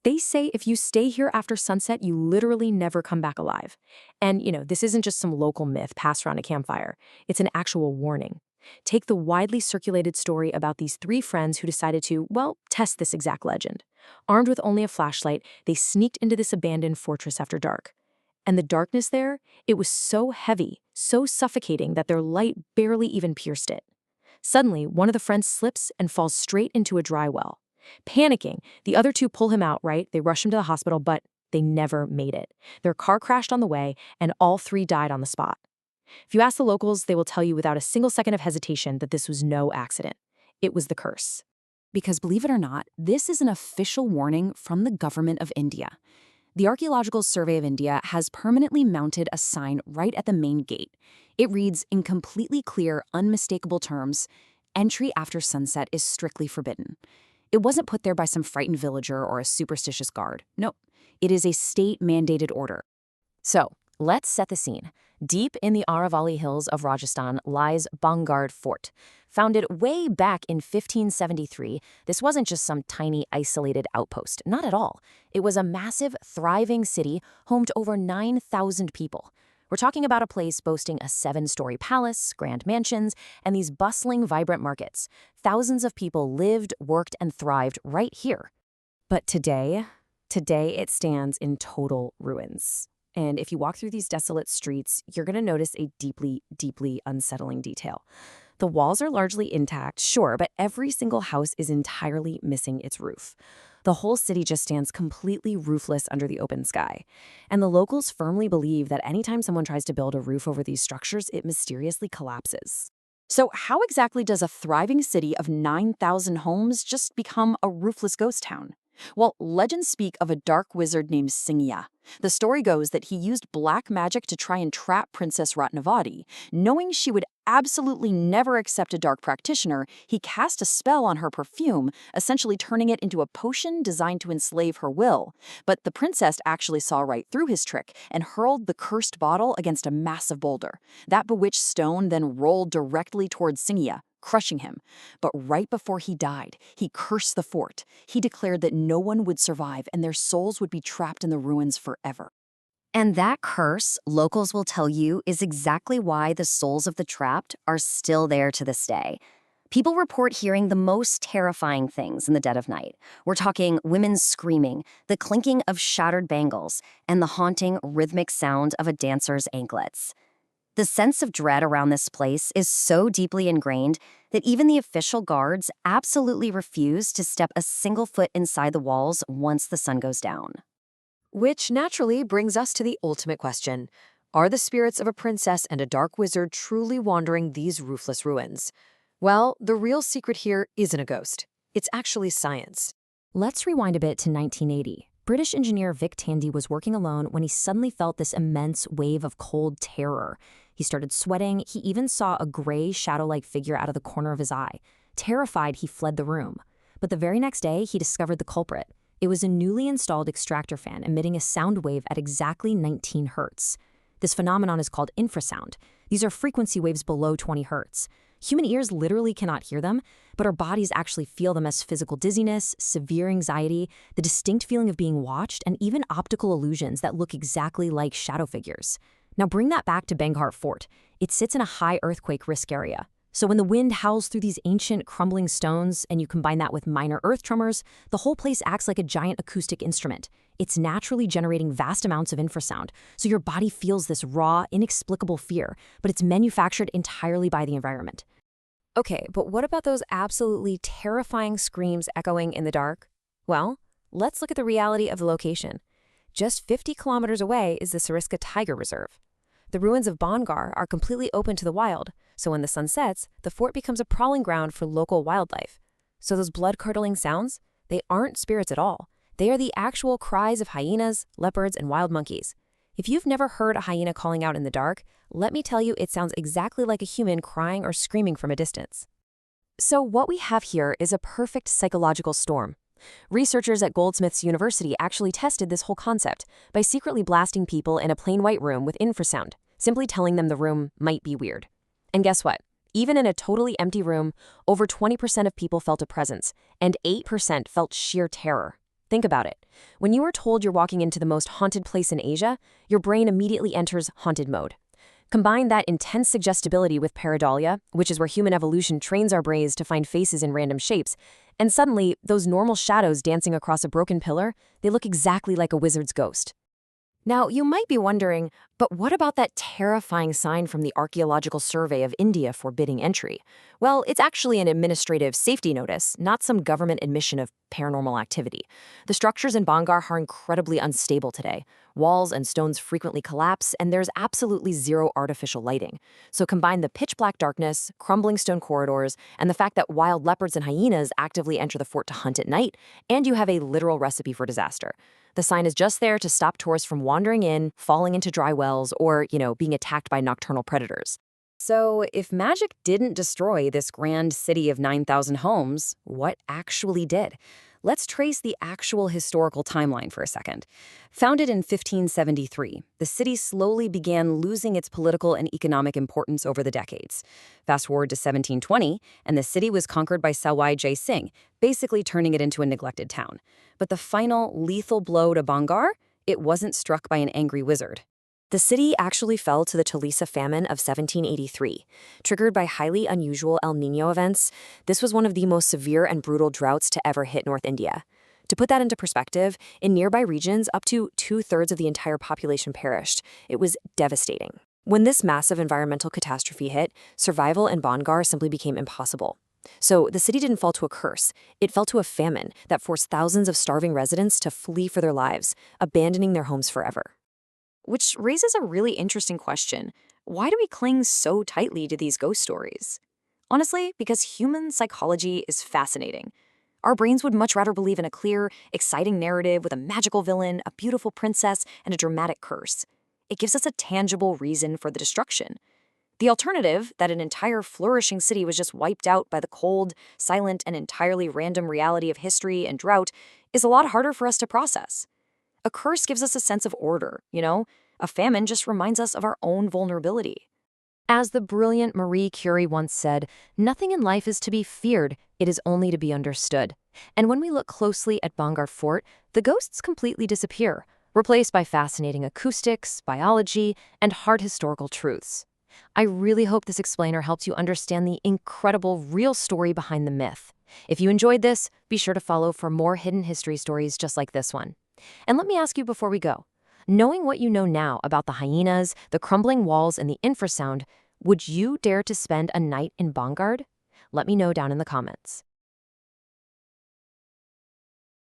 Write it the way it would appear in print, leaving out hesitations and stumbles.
They say if you stay here after sunset, you literally never come back alive. And, this isn't just some local myth passed around a campfire. It's an actual warning. Take the widely circulated story about these three friends who decided to, well, test this exact legend. Armed with only a flashlight, they sneaked into this abandoned fortress after dark. And the darkness there, it was so heavy, so suffocating that their light barely even pierced it. Suddenly, one of the friends slips and falls straight into a dry well. Panicking, the other two pull him out, right? They rush him to the hospital, but they never made it. Their car crashed on the way, and all three died on the spot. If you ask the locals, they will tell you without a single second of hesitation that this was no accident. It was the curse. Because believe it or not, this is an official warning from the government of India. The Archaeological Survey of India has permanently mounted a sign right at the main gate. It reads in completely clear, unmistakable terms, "Entry after sunset is strictly forbidden." It wasn't put there by some frightened villager or a superstitious guard. No, it is a state-mandated order. So, let's set the scene. Deep in the Aravalli Hills of Rajasthan lies Bhangarh Fort. Founded way back in 1573, this wasn't just some tiny, isolated outpost. Not at all. It was a massive, thriving city home to over 9,000 people. We're talking about a place boasting a 7-story palace, grand mansions, and these bustling, vibrant markets. Thousands of people lived, worked, and thrived right here. But today it stands in total ruins. And if you walk through these desolate streets, you're going to notice a deeply, deeply unsettling detail. The walls are largely intact, sure, but every single house is entirely missing its roof. The whole city just stands completely roofless under the open sky. And the locals firmly believe that anytime someone tries to build a roof over these structures, it mysteriously collapses. So how exactly does a thriving city of 9,000 homes just become a roofless ghost town? Well, legends speak of a dark wizard named Singya. The story goes that he used black magic to try and trap Princess Ratnavati. Knowing she would absolutely never accept a dark practitioner, he cast a spell on her perfume, essentially turning it into a potion designed to enslave her will. But the princess actually saw right through his trick and hurled the cursed bottle against a massive boulder. That bewitched stone then rolled directly towards Singya, crushing him. But right before he died, he cursed the fort. He declared that no one would survive and their souls would be trapped in the ruins forever. And that curse, locals will tell you, is exactly why the souls of the trapped are still there to this day. People report hearing the most terrifying things in the dead of night. We're talking women screaming, the clinking of shattered bangles, and the haunting, rhythmic sound of a dancer's anklets. The sense of dread around this place is so deeply ingrained that even the official guards absolutely refuse to step a single foot inside the walls once the sun goes down. Which naturally brings us to the ultimate question. Are the spirits of a princess and a dark wizard truly wandering these roofless ruins? Well, the real secret here isn't a ghost. It's actually science. Let's rewind a bit to 1980. British engineer Vic Tandy was working alone when he suddenly felt this immense wave of cold terror. He started sweating. He even saw a gray, shadow-like figure out of the corner of his eye. Terrified, he fled the room. But the very next day, he discovered the culprit. It was a newly installed extractor fan emitting a sound wave at exactly 19 hertz. This phenomenon is called infrasound. These are frequency waves below 20 hertz. Human ears literally cannot hear them, but our bodies actually feel them as physical dizziness, severe anxiety, the distinct feeling of being watched, and even optical illusions that look exactly like shadow figures. Now bring that back to Bhangarh Fort. It sits in a high earthquake risk area. So when the wind howls through these ancient crumbling stones and you combine that with minor earth tremors, the whole place acts like a giant acoustic instrument. It's naturally generating vast amounts of infrasound, so your body feels this raw, inexplicable fear, but it's manufactured entirely by the environment. Okay, but what about those absolutely terrifying screams echoing in the dark? Well, let's look at the reality of the location. Just 50 kilometers away is the Sariska Tiger Reserve. The ruins of Bhangarh are completely open to the wild, so when the sun sets, the fort becomes a prowling ground for local wildlife. So those blood-curdling sounds, they aren't spirits at all. They are the actual cries of hyenas, leopards, and wild monkeys. If you've never heard a hyena calling out in the dark, let me tell you it sounds exactly like a human crying or screaming from a distance. So what we have here is a perfect psychological storm. Researchers at Goldsmiths University actually tested this whole concept by secretly blasting people in a plain white room with infrasound, simply telling them the room might be weird. And guess what? Even in a totally empty room, over 20% of people felt a presence, and 8% felt sheer terror. Think about it. When you are told you're walking into the most haunted place in Asia, your brain immediately enters haunted mode. Combine that intense suggestibility with pareidolia, which is where human evolution trains our brains to find faces in random shapes, and suddenly, those normal shadows dancing across a broken pillar, they look exactly like a wizard's ghost. Now, you might be wondering, but what about that terrifying sign from the Archaeological Survey of India forbidding entry? Well, it's actually an administrative safety notice, not some government admission of paranormal activity. The structures in Bhangarh are incredibly unstable today. Walls and stones frequently collapse, and there's absolutely zero artificial lighting. So combine the pitch-black darkness, crumbling stone corridors, and the fact that wild leopards and hyenas actively enter the fort to hunt at night, and you have a literal recipe for disaster. The sign is just there to stop tourists from wandering in, falling into dry wells, or, being attacked by nocturnal predators. So, if magic didn't destroy this grand city of 9,000 homes, what actually did? Let's trace the actual historical timeline for a second. Founded in 1573, the city slowly began losing its political and economic importance over the decades. Fast forward to 1720, and the city was conquered by Sawai Jai Singh, basically turning it into a neglected town. But the final lethal blow to Bhangarh? It wasn't struck by an angry wizard. The city actually fell to the Chalisa famine of 1783. Triggered by highly unusual El Niño events, this was one of the most severe and brutal droughts to ever hit North India. To put that into perspective, in nearby regions, up to 2/3 of the entire population perished. It was devastating. When this massive environmental catastrophe hit, survival in Bhangarh simply became impossible. So the city didn't fall to a curse. It fell to a famine that forced thousands of starving residents to flee for their lives, abandoning their homes forever. Which raises a really interesting question. Why do we cling so tightly to these ghost stories? Honestly, because human psychology is fascinating. Our brains would much rather believe in a clear, exciting narrative with a magical villain, a beautiful princess, and a dramatic curse. It gives us a tangible reason for the destruction. The alternative, that an entire flourishing city was just wiped out by the cold, silent, and entirely random reality of history and drought, is a lot harder for us to process. A curse gives us a sense of order, A famine just reminds us of our own vulnerability. As the brilliant Marie Curie once said, nothing in life is to be feared, it is only to be understood. And when we look closely at Bhangarh Fort, the ghosts completely disappear, replaced by fascinating acoustics, biology, and hard historical truths. I really hope this explainer helps you understand the incredible real story behind the myth. If you enjoyed this, be sure to follow for more hidden history stories just like this one. And let me ask you before we go, knowing what you know now about the hyenas, the crumbling walls, and the infrasound, would you dare to spend a night in Bhangarh? Let me know down in the comments.